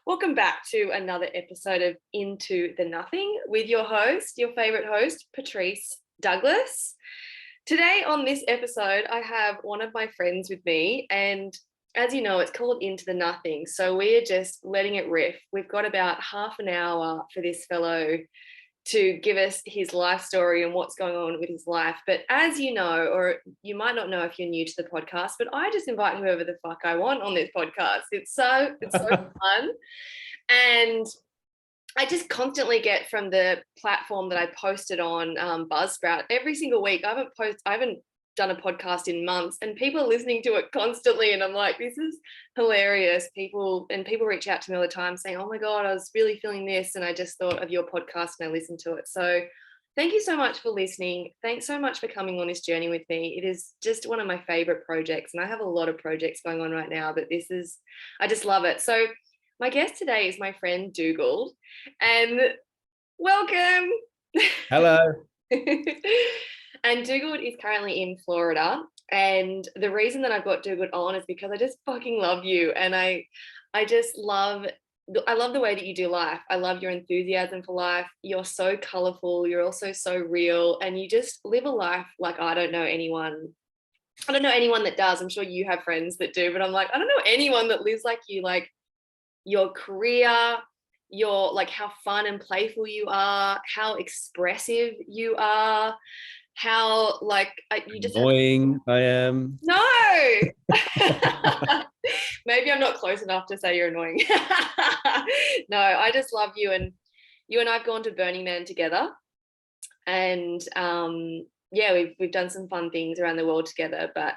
Welcome back to another episode of Into the Nothing with your host, your favorite host, Patrice Douglas. Today on this episode, I have one of my friends with me, and as you know, it's called Into the Nothing. So we are just letting it riff. We've got about half an hour for this fellow to give us his life story and what's going on with his life. But as you know, or you might not know if you're new to the podcast, but I just invite whoever the fuck I want on this podcast. It's so fun. And I just constantly get from the platform that I posted on Buzzsprout every single week. I haven't done a podcast in months, and people are listening to it constantly, and I'm like, this is hilarious. People reach out to me all the time saying, oh my god, I was really feeling this, and I just thought of your podcast and I listened to it. So thank you so much for listening. Thanks so much for coming on this journey with me. It is just one of my favorite projects, and I have a lot of projects going on right now, but I just love it. So my guest today is my friend Dugald, and welcome. Hello. And Dugald is currently in Florida, and the reason that I've got Dugald on is because I just fucking love you, and I love the way that you do life. I love your enthusiasm for life. You're so colorful. You're also so real, and you just live a life like I don't know anyone that does. I'm sure you have friends that do, but I'm like, I don't know anyone that lives like you. Like your career, your like how fun and playful you are, how expressive you are, how like you just annoying I am. No. Maybe I'm not close enough to say you're annoying. No, I just love you, and you and I've gone to Burning Man together, and we've done some fun things around the world together. But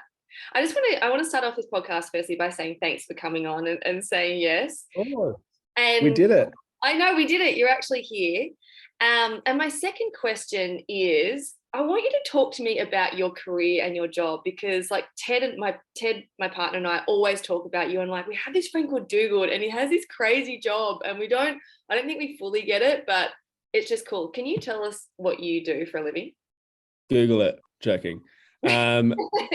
I want to start off this podcast firstly by saying thanks for coming on and saying yes. Oh, and we did it. I know we did it. You're actually here. And my second question is, I want you to talk to me about your career and your job, because like Ted, my partner, and I always talk about you, and like we have this friend called Dugald, and he has this crazy job, and I don't think we fully get it, but it's just cool. Can you tell us what you do for a living? Google it. Joking.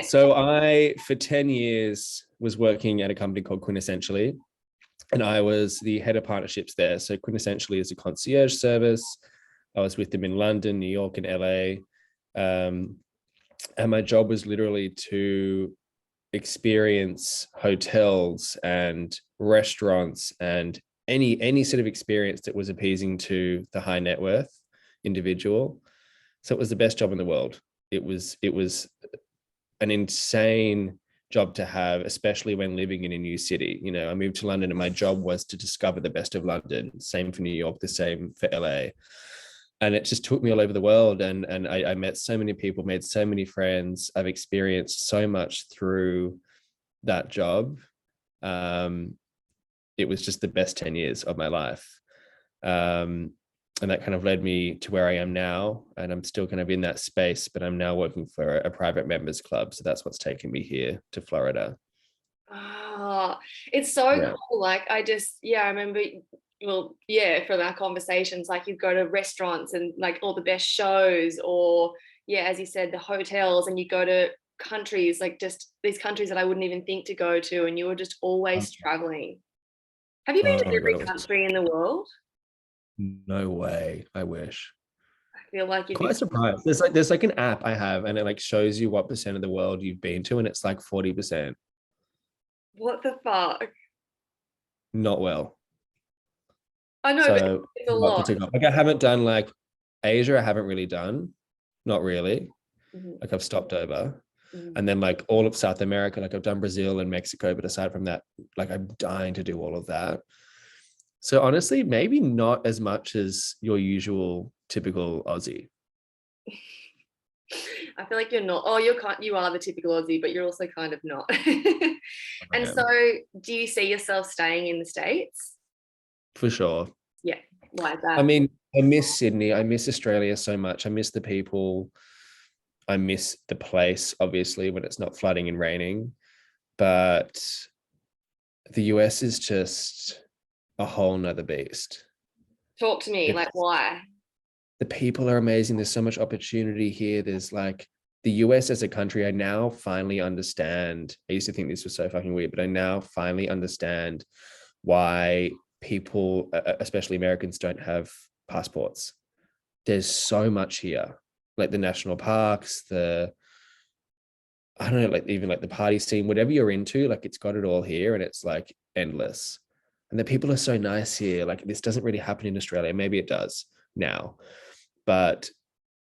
So I, for 10 years, was working at a company called Quintessentially, and I was the head of partnerships there. So Quintessentially is a concierge service. I was with them in London, New York, and LA. And my job was literally to experience hotels and restaurants and any sort of experience that was appeasing to the high net worth individual. So it was the best job in the world. It was an insane job to have, especially when living in a new city. You know, I moved to London, and my job was to discover the best of London. Same for New York, the same for LA. And it just took me all over the world. And I met so many people, made so many friends. I've experienced so much through that job. It was just the best 10 years of my life. And that kind of led me to where I am now. And I'm still kind of in that space, but I'm now working for a private members club. So that's what's taken me here to Florida. Oh, it's so cool. Like I remember, from our conversations, like you go to restaurants and like all the best shows, or as you said, the hotels, and you go to countries, like just these countries that I wouldn't even think to go to, and you were just always traveling. Have you been to every country in the world? No way. I wish. I feel like you'd quite surprised. There's like an app I have, and it like shows you what percent of the world you've been to, and it's like 40%. What the fuck? Not well. I know, but it's a lot. Like I haven't done like Asia. I haven't really done. Not really. Mm-hmm. Like I've stopped over. Mm-hmm. And then like all of South America, like I've done Brazil and Mexico, but aside from that, like I'm dying to do all of that. So honestly, maybe not as much as your usual typical Aussie. I feel like you're not. Oh, you are the typical Aussie, but you're also kind of not. And so, do you see yourself staying in the States? For sure. Yeah. Why is that? I mean, I miss Sydney. I miss Australia so much. I miss the people. I miss the place, obviously, when it's not flooding and raining. But the US is just a whole nother beast. Talk to me, like why? The people are amazing. There's so much opportunity here. There's like the US as a country, I now finally understand. I used to think this was so fucking weird, but I now finally understand why people, especially Americans, don't have passports. There's so much here, like the national parks, I don't know, like even like the party scene, whatever you're into, like it's got it all here, and it's like endless. And the people are so nice here. Like this doesn't really happen in Australia. Maybe it does now, but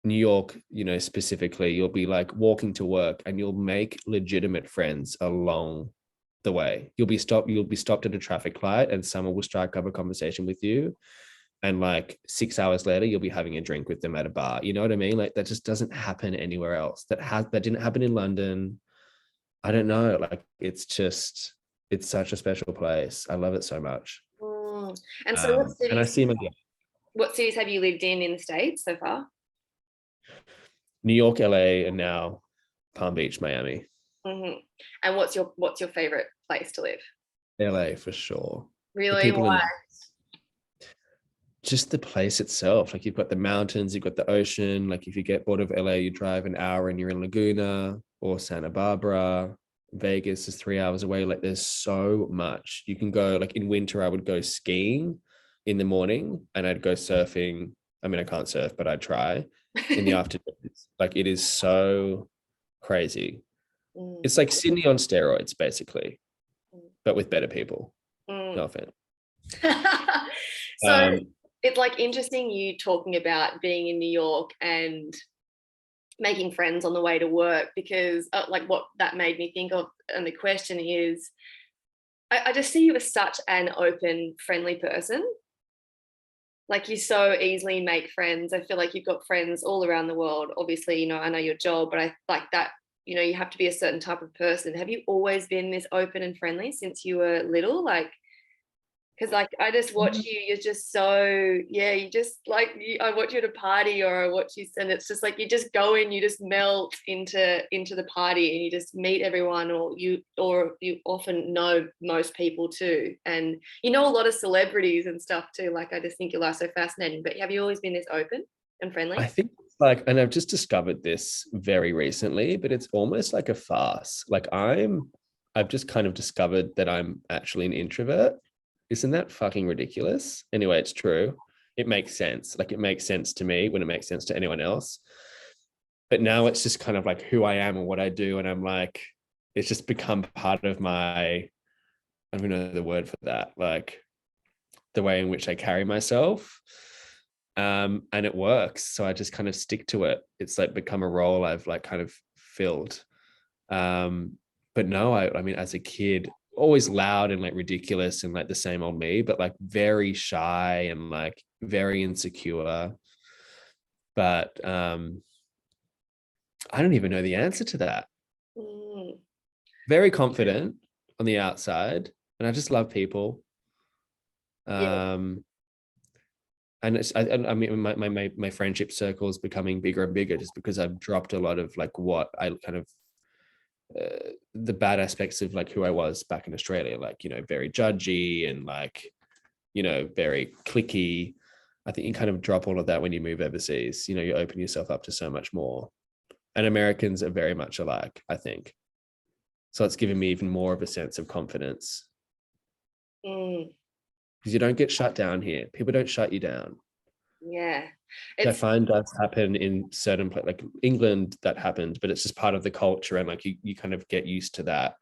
New York, specifically, you'll be like walking to work and you'll make legitimate friends along the way. You'll be stopped at a traffic light and someone will strike up a conversation with you. And like 6 hours later, you'll be having a drink with them at a bar. You know what I mean? Like that just doesn't happen anywhere else. That didn't happen in London. I don't know. Like it's such a special place. I love it so much. And so and I see my what cities have you lived in the States so far? New York, LA, and now Palm Beach, Miami. Mm-hmm. And what's your favorite place to live? LA for sure. Really? Why? Just the place itself. Like you've got the mountains, you've got the ocean. Like if you get bored of LA, you drive an hour and you're in Laguna or Santa Barbara. Vegas is 3 hours away. Like there's so much. You can go, like in winter, I would go skiing in the morning and I'd go surfing. I mean, I can't surf, but I'd try in the afternoon. Like it is so crazy. It's like Sydney on steroids, basically, but with better people. No offense. So it's like interesting you talking about being in New York and making friends on the way to work, because like what that made me think of, and the question is, I just see you as such an open, friendly person. Like you so easily make friends. I feel like you've got friends all around the world. Obviously, I know your job, but I like that, you have to be a certain type of person. Have you always been this open and friendly since you were little? Like, because like I just watch you, you're just so, you just like, I watch you at a party or I watch you, and it's just like you just go in, you just melt into the party and you just meet everyone, or you often know most people too, and a lot of celebrities and stuff too. Like I just think your life's so fascinating. But have you always been this open and friendly? I think and I've just discovered this very recently, but it's almost like a farce. Like I've just kind of discovered that I'm actually an introvert. Isn't that fucking ridiculous? Anyway, it's true. It makes sense. Like it makes sense to me when it makes sense to anyone else. But now it's just kind of like who I am and what I do. And I'm like, it's just become part of my, I don't even know the word for that, like the way in which I carry myself. And it works. So I just kind of stick to it. It's like become a role I've like kind of filled. But no, I mean, as a kid, always loud and like ridiculous and like the same old me, but like very shy and like very insecure. But I don't even know the answer to that. Very confident on the outside, and I just love people. And it's I mean my friendship circle is becoming bigger and bigger just because I've dropped a lot of like what I kind of the bad aspects of like who I was back in Australia, like very judgy and like very cliquey. I think you kind of drop all of that when you move overseas. You open yourself up to so much more, and Americans are very much alike, I think. So it's given me even more of a sense of confidence, because you don't get shut down here. People don't shut you down. I find does happen in certain places, like England, that happens, but it's just part of the culture, and like you kind of get used to that.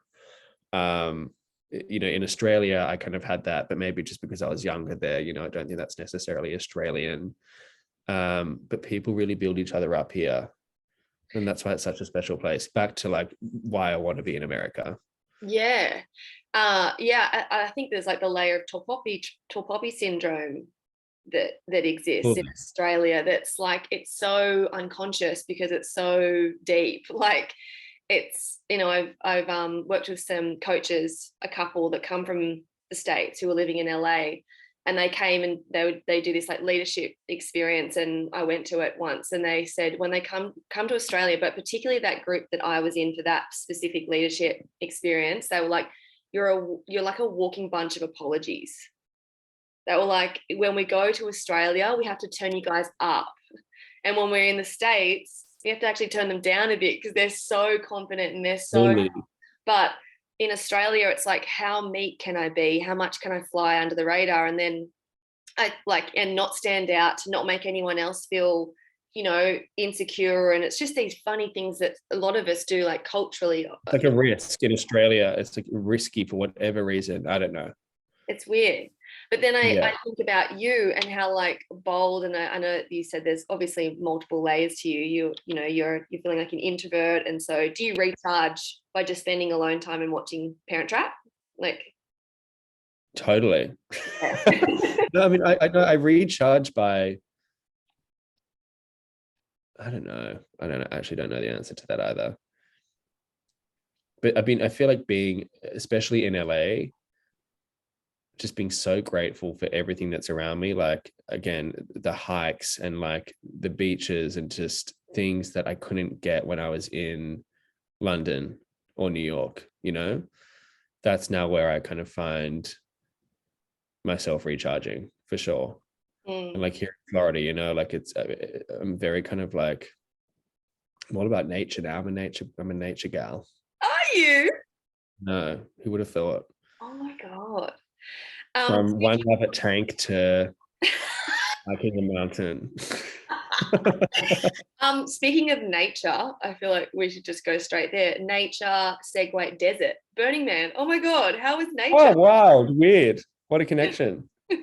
In Australia, I kind of had that, but maybe just because I was younger there, I don't think that's necessarily Australian. But people really build each other up here, and that's why it's such a special place. Back to like why I want to be in America. I think there's like the layer of tall poppy syndrome that exists in Australia, that's like, it's so unconscious because it's so deep. Like it's, I've worked with some coaches, a couple that come from the States who are living in LA, and they came and they do this like leadership experience, and I went to it once, and they said when they come to Australia, but particularly that group that I was in for that specific leadership experience, they were like, you're like a walking bunch of apologies. They were like, when we go to Australia, we have to turn you guys up. And when we're in the States, we have to actually turn them down a bit because they're so confident and they're so, but in Australia, it's like, how meat can I be? How much can I fly under the radar? And then I like, and not stand out, to not make anyone else feel, insecure. And it's just these funny things that a lot of us do, like culturally. It's like a risk in Australia. It's like risky for whatever reason. I don't know. It's weird. But then I Yeah, think about you and how like bold, and I know you said there's obviously multiple layers to you. You're feeling like an introvert, and so do you recharge by just spending alone time and watching Parent Trap? Like, totally. yeah. No, I mean, I recharge by, I don't know. I actually don't know the answer to that either. But I feel like being, especially in LA, just being so grateful for everything that's around me. Like, again, the hikes and like the beaches and just things that I couldn't get when I was in London or New York, that's now where I kind of find myself recharging for sure. And like here in Florida, like I'm very kind of like, I'm all about nature now. I'm a nature gal. Are you? No, who would have thought? Oh my God. From one Speaking, rabbit tank to hiking a mountain. speaking of nature, I feel like we should just go straight there. Nature, segue, desert, Burning Man. Oh my God, how is Oh, nature? wow, weird. What a connection. We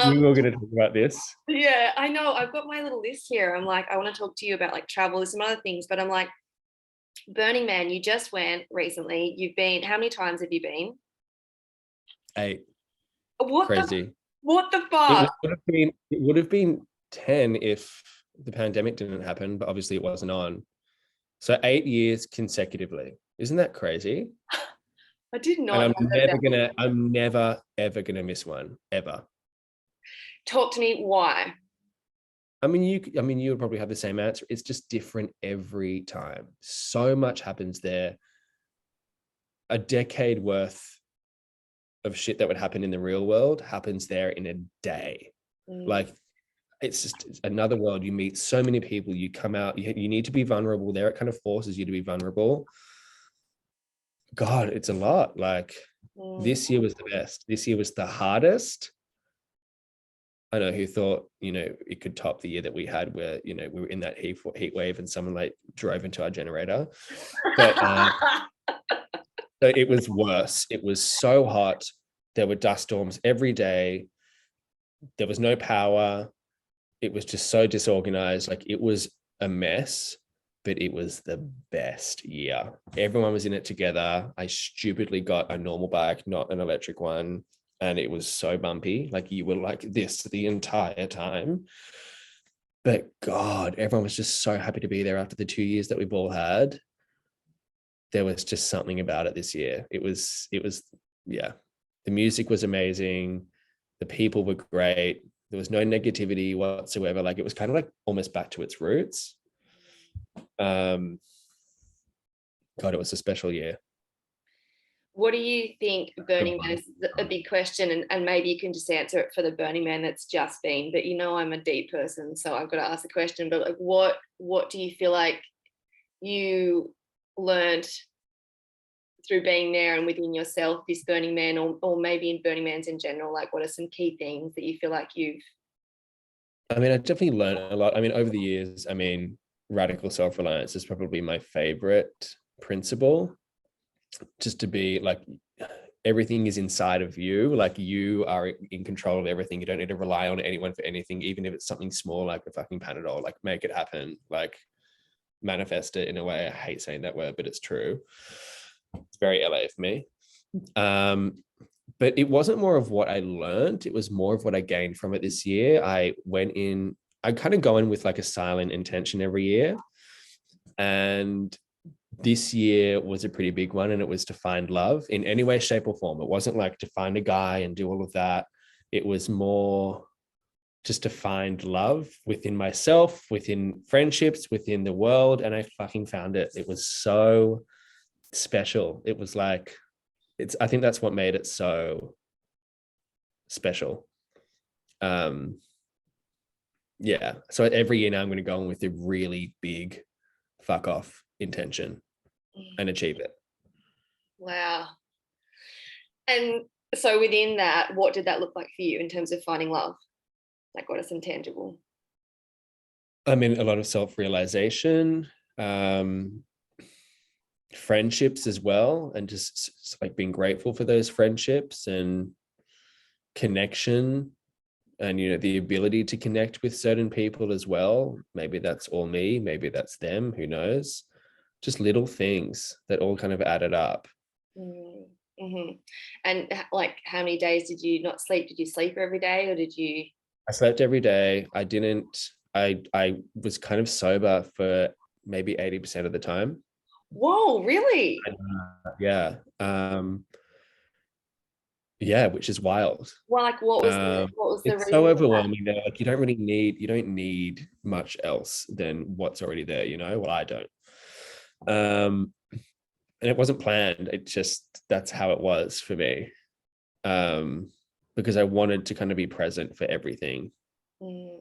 um, were going to talk about this. yeah, I know. I've got my little list here. I'm like, I want to talk to you about like travel and some other things, but I'm like, Burning Man, you just went recently. You've been, how many times have you been? 8. What the Crazy. what the It fuck? would have been 10 if the pandemic didn't happen, but obviously it wasn't on. So 8 years consecutively. Isn't that crazy? I did And not know that. I'm never ever gonna miss one ever. Talk to me. Why? I mean, you would probably have the same answer. It's just different every time. So much happens there. A decade worth of shit that would happen in the real world happens there in a day. Like, it's another world. You meet so many people. You come out. You need to be vulnerable there. It kind of forces you to be vulnerable. God, it's a lot. Like, Mm. this year was the best. This year was the hardest. I know who thought, it could top the year that we had where, we were in that heat wave and someone like drove into our generator. But so it was worse. It was so hot. There were dust storms every day. There was no power. It was just so disorganized. Like, it was a mess, but it was the best year. Everyone was in it together. I stupidly got a normal bike, not an electric one. And it was so bumpy. Like, you were like this the entire time. But God, everyone was just so happy to be there after the 2 years that we've all had. There was just something about it this year. It was, yeah. The music was amazing. The people were great. There was no negativity whatsoever. Like, it was kind of like almost back to its roots. God, it was a special year. What do you think Burning Man is a big question, and maybe you can just answer it for the Burning Man that's just been, but I'm a deep person, so I've got to ask the question, but like what do you feel like you learned through being there and within yourself, this Burning Man, or maybe in Burning Mans in general? Like, what are some key things that you feel like you've I mean, I definitely learned a lot. I mean, over the years, radical self-reliance is probably my favorite principle. Just to be like, everything is inside of you. Like, you are in control of everything. You don't need to rely on anyone for anything, even if it's something small like a fucking Panadol. Like, make it happen. Like, manifest it in a way. I hate saying that word, but it's true. It's very LA for me. But it wasn't more of what I learned. It was more of what I gained from it this year. I kind of go in with like a silent intention every year. And this year was a pretty big one, and it was to find love in any way, shape, or form. It wasn't like to find a guy and do all of that. It was more just to find love within myself, within friendships, within the world. And I fucking found it. It was so special. It was like, I think that's what made it so special. Yeah. So every year now I'm going to go in with a really big fuck off intention and achieve it. Wow. And so within that, what did that look like for you in terms of finding love? Like, what are some tangible? I mean, a lot of self-realization, friendships as well, and just like being grateful for those friendships and connection, and the ability to connect with certain people as well. Maybe that's all me, maybe that's them, who knows. Just little things that all kind of added up. Mm-hmm. And like, how many days did you not sleep? Did you sleep every day, or did you? I slept every day. I was kind of sober for maybe 80% of the time. Whoa, really? Yeah. Yeah, which is wild. Well, like, what was the It's so reason for that? overwhelming that like you don't need much else than what's already there, Well, I don't. And it wasn't planned. It just that's how it was for me. Because I wanted to kind of be present for everything. Mm.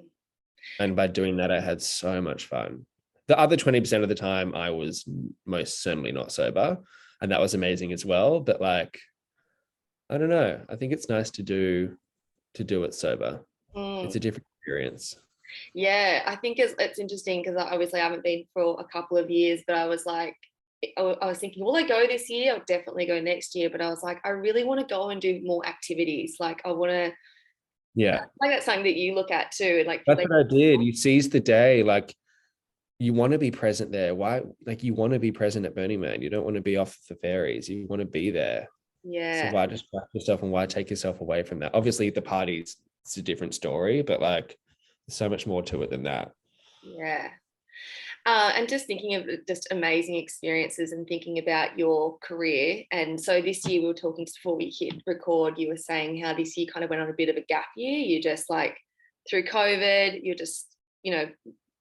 And by doing that, I had so much fun. The other 20% of the time, I was most certainly not sober. And that was amazing as well. But like, I don't know. I think it's nice to do it sober. It's Mm. a different experience. Yeah, I think it's interesting because obviously I haven't been for a couple of years, but I was like, I was thinking, will I go this year? I'll definitely go next year. But I was like, I really want to go and do more activities. Like, I want to, Yeah. like, that's something that you look at too. That's what I did. You seize the day. Like you want to be present there. Why? Like you want to be present at Burning Man. You don't want to be off the ferries. You want to be there. So yeah. why distract yourself and why take yourself away from that? Obviously, the parties, it's a different story, but like there's so much more to it than that. Yeah. And just thinking of just amazing experiences and thinking about your career. And so this year we were talking before we hit record, you were saying how this year kind of went on a bit of a gap year. You just like through COVID, you're just,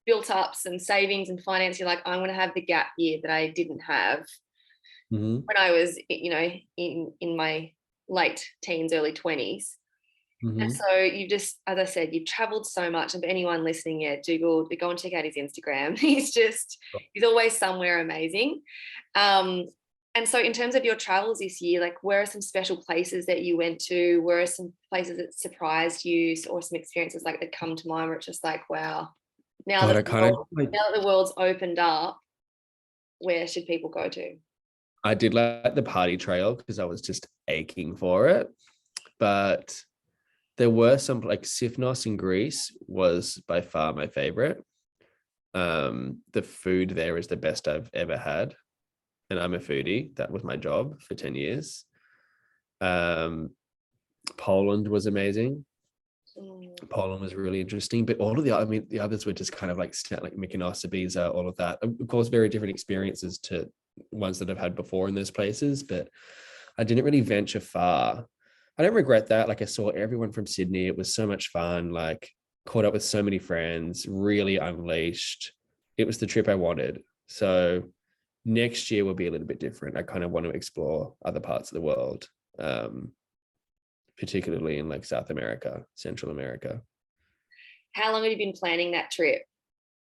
built up some savings and finance. You're like, I want to have the gap year that I didn't have Mm-hmm. when I was, in my late teens, early 20s. And Mm-hmm. so you just, as I said, you've traveled so much. And for anyone listening, yeah, Dugald, go and check out his Instagram. He's always somewhere amazing. Um, and so in terms of your travels this year, like where are some special places that you went to? Where are some places that surprised you, or some experiences like that come to mind where it's just like, wow, now God, that I the kind of world, now that the world's opened up, where should people go to? I did like the party trail because I was just aching for it. But there were some like Sifnos in Greece was by far my favorite. The food there is the best I've ever had. And I'm a foodie. That was my job for 10 years. Um, Poland was amazing. Mm. Poland was really interesting, but all of the others were just kind of like Mykonos, Ibiza, all of that. Of course, very different experiences to ones that I've had before in those places, but I didn't really venture far. I don't regret that. Like I saw everyone from Sydney. It was so much fun. Like caught up with so many friends, really unleashed. It was the trip I wanted. So next year will be a little bit different. I kind of want to explore other parts of the world. Particularly in like South America, Central America. How long have you been planning that trip?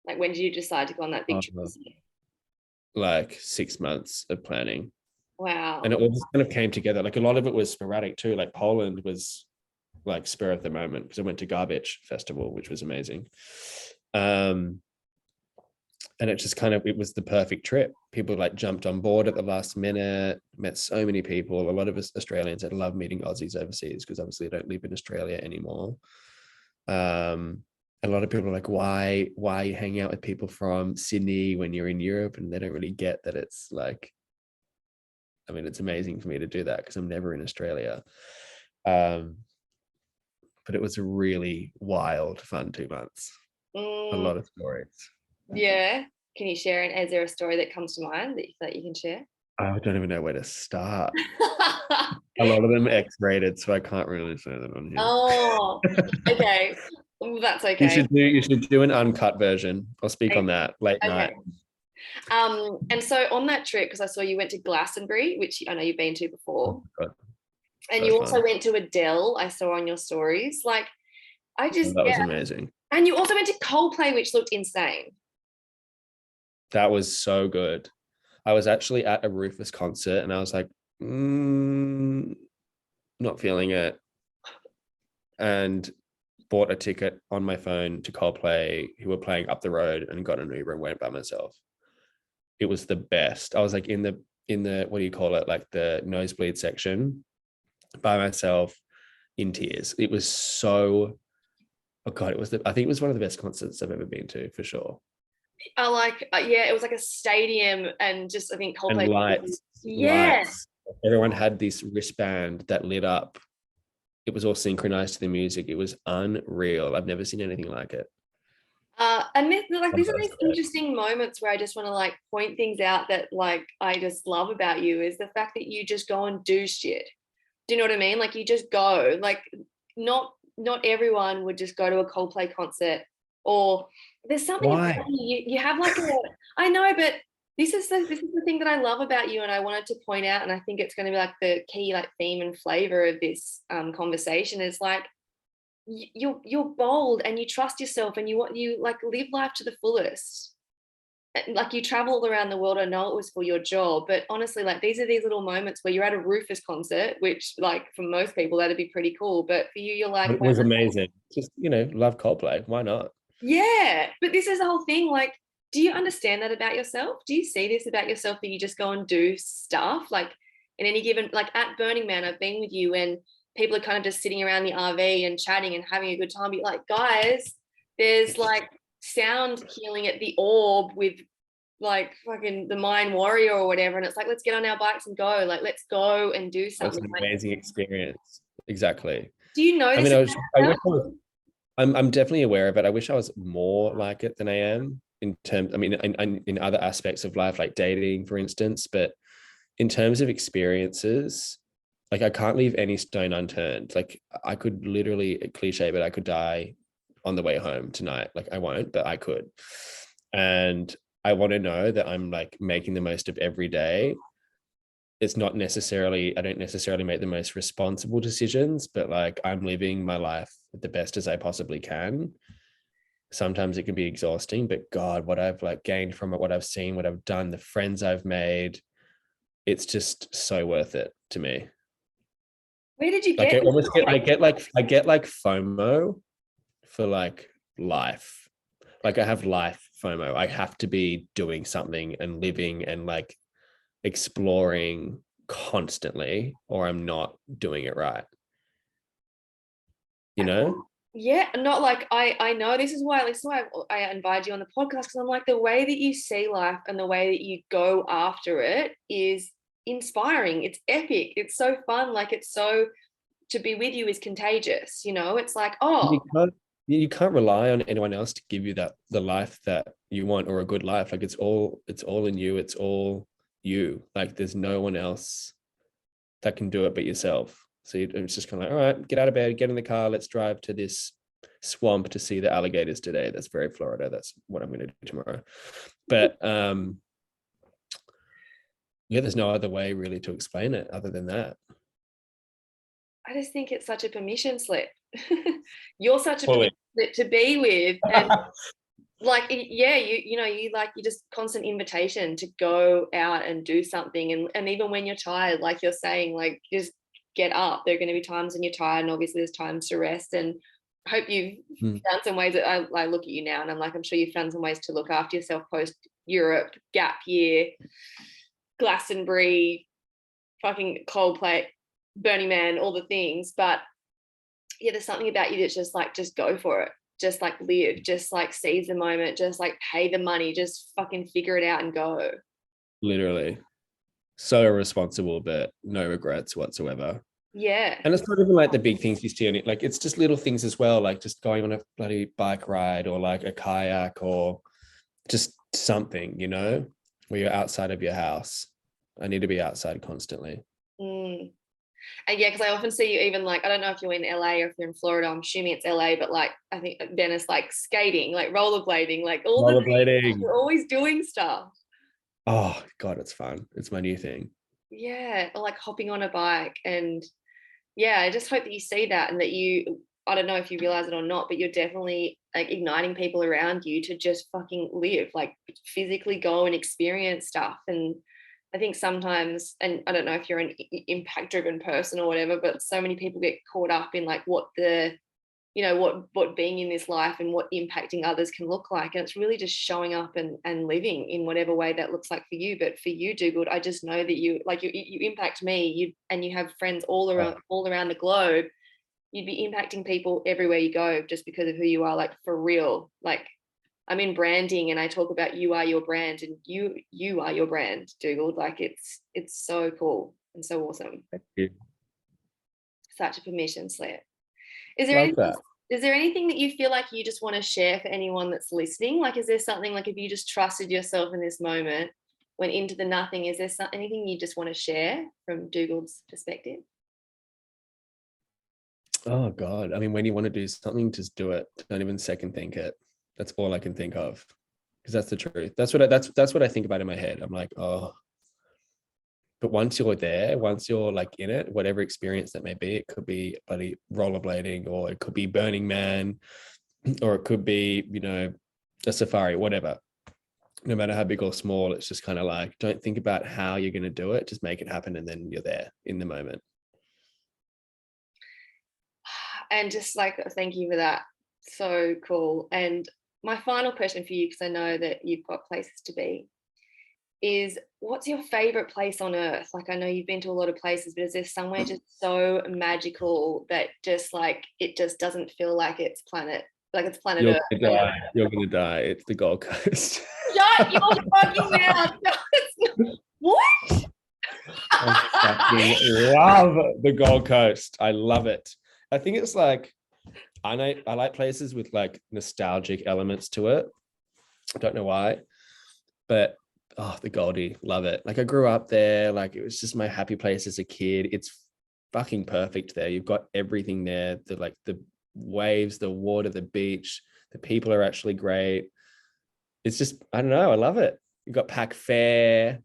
Like, when did you decide to go on that big trip this year? Like 6 months of planning. And Wow. it all just kind of came together. Like a lot of it was sporadic too. Like Poland was like spur of the moment because I went to Garbage Festival, which was amazing. And it was the perfect trip. People like jumped on board at the last minute, met so many people. A lot of us Australians, I love meeting Aussies overseas because obviously I don't live in Australia anymore. A lot of people are like, why you hang out with people from Sydney when you're in Europe? And they don't really get that it's like, I mean, it's amazing for me to do that because I'm never in Australia. But it was a really wild, fun 2 months. A Mm, lot of stories. yeah. Can you share? And is there a story that comes to mind that you can share? I don't even know where to start. A lot of them X-rated, so I can't really say that on here. Oh, okay. That's You okay. should do an uncut version. I'll speak on that late night. Okay. And so on that trip, because I saw you went to Glastonbury, which I know you've been to before, God, and so you also fun. went to Adele. I saw on your stories. Like, That was amazing. and you also went to Coldplay, which looked insane. That was so good. I was actually at a Rüfüs concert and I was like, not feeling it, and bought a ticket on my phone to Coldplay, who were playing up the road, and got an Uber and went by myself. It was the best. I was like in the what do you call it, like the nosebleed section by myself in tears. It was so, oh god, I think it was one of the best concerts I've ever been to, for sure. I like, yeah, it was like a stadium, and just I think And Coldplay. lights, Yeah. everyone had this wristband that lit up. It was all synchronized to the music. It was unreal. I've never seen anything like it. And like these are these interesting moments where I just want to like point things out that like I just love about you, is the fact that you just go and do shit. Do you know what I mean? Like you just go. Like not everyone would just go to a Coldplay concert, or there's something about Why? you have like a, I know, but this is the thing that I love about you, and I wanted to point out, and I think it's going to be like the key like theme and flavor of this conversation is like you're bold and you trust yourself, and you like live life to the fullest. Like you travel all around the world. I know it was for your job, but honestly, like these are these little moments where you're at a Rufus concert, which like for most people that'd be pretty cool, but for you, you're like, It was amazing. Just, love Coldplay. Why not? yeah. But this is the whole thing. Like, do you understand that about yourself? Do you see this about yourself, that you just go and do stuff? Like in any given, like at Burning Man, I've been with you and people are kind of just sitting around the RV and chatting and having a good time. But like, guys, there's like sound healing at the Orb with like fucking the Mind Warrior or whatever. And it's like, let's get on our bikes and go. Like, let's go and do That's something. an Like, amazing experience. Exactly. do you know I this mean, about I wish yourself? I was, I'm definitely aware of it. I wish I was more like it than I am in terms, I mean, in other aspects of life, like dating, for instance. But in terms of experiences, like I can't leave any stone unturned. Like I could literally, cliche, but I could die on the way home tonight. Like I won't, but I could. And I want to know that I'm like making the most of every day. It's not necessarily, I don't necessarily make the most responsible decisions, but like I'm living my life the best as I possibly can. Sometimes it can be exhausting, but God, what I've like gained from it, what I've seen, what I've done, the friends I've made, it's just so worth it to me. Where did you Like get I this almost from? I get like FOMO for like life. Like I have life FOMO. I have to be doing something and living and like exploring constantly, or I'm not doing it right. You know? Yeah, not like I know this is why I invited you on the podcast, because I'm like, the way that you see life and the way that you go after it is inspiring. It's epic. It's so fun. Like it's so, to be with you is contagious. It's like, oh You can't rely on anyone else to give you the life that you want, or a good life. Like it's all in you. It's all you. Like there's no one else that can do it but yourself. So it's just kind of like, all right, get out of bed, get in the car, let's drive to this swamp to see the alligators today. That's very Florida. That's what I'm going to do tomorrow. But yeah, there's no other way really to explain it other than that. I just think it's such a permission slip. You're such a Fully. permission slip to be with, and like yeah, you like, you just constant invitation to go out and do something, and even when you're tired, like you're saying, like just get up. There are going to be times when you're tired, and obviously there's times to rest, and I hope you've found some ways that I look at you now and I'm like, I'm sure you've found some ways to look after yourself post Europe, gap year, Glastonbury, fucking Coldplay, Burning Man, all the things. But yeah, there's something about you that's just like, just go for it. Just like live, just like seize the moment, just like pay the money, just fucking figure it out and go. Literally. So irresponsible, but no regrets whatsoever. Yeah. And it's not even like the big things you see on it. Like it's just little things as well, like just going on a bloody bike ride or like a kayak or just something, where you're outside of your house. I need to be outside constantly. Mm. And yeah, because I often see you even like, I don't know if you're in LA or if you're in Florida, I'm assuming it's LA, but like I think Venice, like skating, like rollerblading, like all the things, like, Rollerblading. you're always doing stuff. Oh God, it's fun. It's my new thing. Yeah. Or like hopping on a bike. And yeah, I just hope that you see that, and that you, I don't know if you realize it or not, but you're definitely like igniting people around you to just fucking live, like physically go and experience stuff. And I think sometimes, and I don't know if you're an impact driven person or whatever, but so many people get caught up in like what being in this life and what impacting others can look like. And it's really just showing up and living in whatever way that looks like for you. But for you, Dugald, I just know that you impact me, and you have friends all around the globe. You'd be impacting people everywhere you go just because of who you are, like for real. Like I'm in branding and I talk about you are your brand, and you are your brand, Dugald. Like it's so cool and so awesome. Thank you. Such a permission slip. Love that. Is there anything that you feel like you just want to share for anyone that's listening? Like, is there something, like if you just trusted yourself in this moment, went into the nothing, is there anything you just want to share from Dugald's perspective? Oh God. I mean, when you want to do something, just do it. Don't even second think it. That's all I can think of. Because that's the truth. That's what I think about in my head. I'm like, oh. But once you're there, once you're like in it, whatever experience that may be, it could be bloody rollerblading, or it could be Burning Man, or it could be, a safari, whatever. No matter how big or small, it's just kind of like, don't think about how you're going to do it. Just make it happen. And then you're there in the moment. And just like, thank you for that. So cool. And my final question for you, because I know that you've got places to be, is what's your favorite place on earth? Like, I know you've been to a lot of places, but is there somewhere just so magical that just like it just doesn't feel like it's planet Earth? You're gonna die. It's the Gold Coast. Shut your fucking mouth. No, it's not. What? I fucking love the Gold Coast. I love it. I think it's like, I like places with like nostalgic elements to it. I don't know why, but the Goldie, love it. Like I grew up there, like it was just my happy place as a kid. It's fucking perfect there. You've got everything there. The waves, the water, the beach, the people are actually great. It's just, I don't know, I love it. You've got Pac Fair,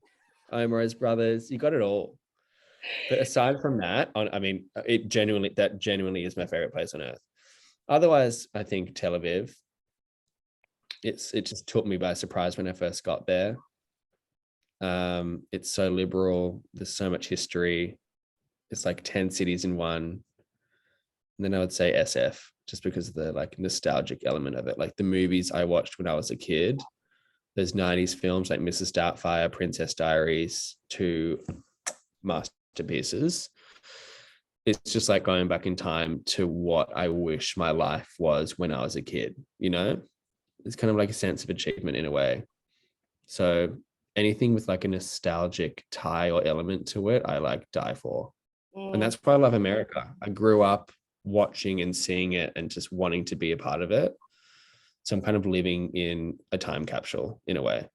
Omar's Brothers, you got it all. But aside from that, that genuinely is my favorite place on earth. Otherwise, I think Tel Aviv. It just took me by surprise when I first got there. It's so liberal. There's so much history. It's like 10 cities in one. And then I would say SF, just because of the like nostalgic element of it. Like the movies I watched when I was a kid, those 90s films like Mrs. Doubtfire, Princess Diaries, two masterpieces. It's just like going back in time to what I wish my life was when I was a kid, It's kind of like a sense of achievement in a way. So anything with like a nostalgic tie or element to it, I like die for. And that's why I love America. I grew up watching and seeing it and just wanting to be a part of it. So I'm kind of living in a time capsule in a way.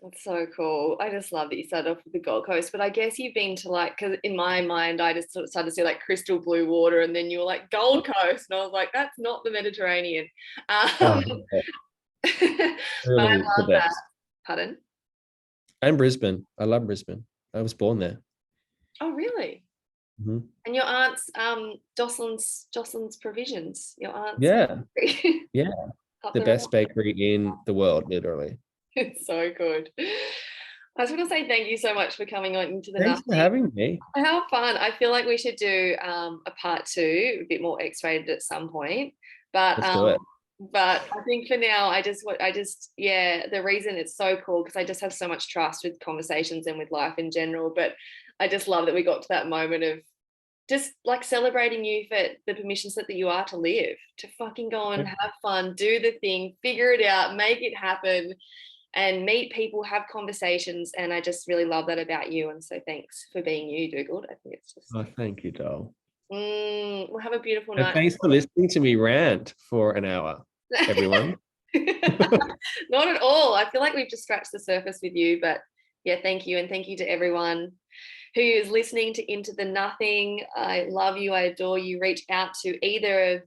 That's so cool. I just love that you started off with the Gold Coast, but I guess you've been to like, because in my mind, I just sort of started to see like crystal blue water, and then you were like Gold Coast, and I was like, that's not the Mediterranean. Really, I love that. Pardon? And Brisbane. I love Brisbane. I was born there. Oh, really? Mm-hmm. And your aunt's Jocelyn's Provisions. Your aunt's yeah. The best bakery in the world, literally. It's so good. I just want to say thank you so much for coming on Into the Thanks Nothing. for having me. How fun. I feel like we should do a part 2, a bit more X-rated at some point. But let's do it. But I think for now, the reason it's so cool, because I just have so much trust with conversations and with life in general. But I just love that we got to that moment of just like celebrating you for the permission slip that you are to live, to fucking go and have fun, do the thing, figure it out, make it happen, and meet people, have conversations. And I just really love that about you. And so thanks for being you, Dugald. I think it's just... Oh, thank you, doll. We'll have a beautiful night. Thanks for listening to me rant for an hour, everyone. Not at all. I feel like we've just scratched the surface with you, but yeah, thank you. And thank you to everyone who is listening to Into the Nothing. I love you. I adore you. Reach out to either of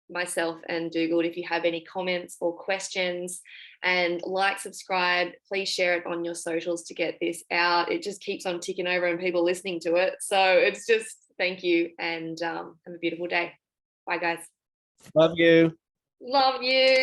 myself and Dugald if you have any comments or questions, and like, subscribe, please share it on your socials to get this out. It just keeps on ticking over and people listening to it. So it's just, thank you, and have a beautiful day. Bye, guys. Love you. Love you.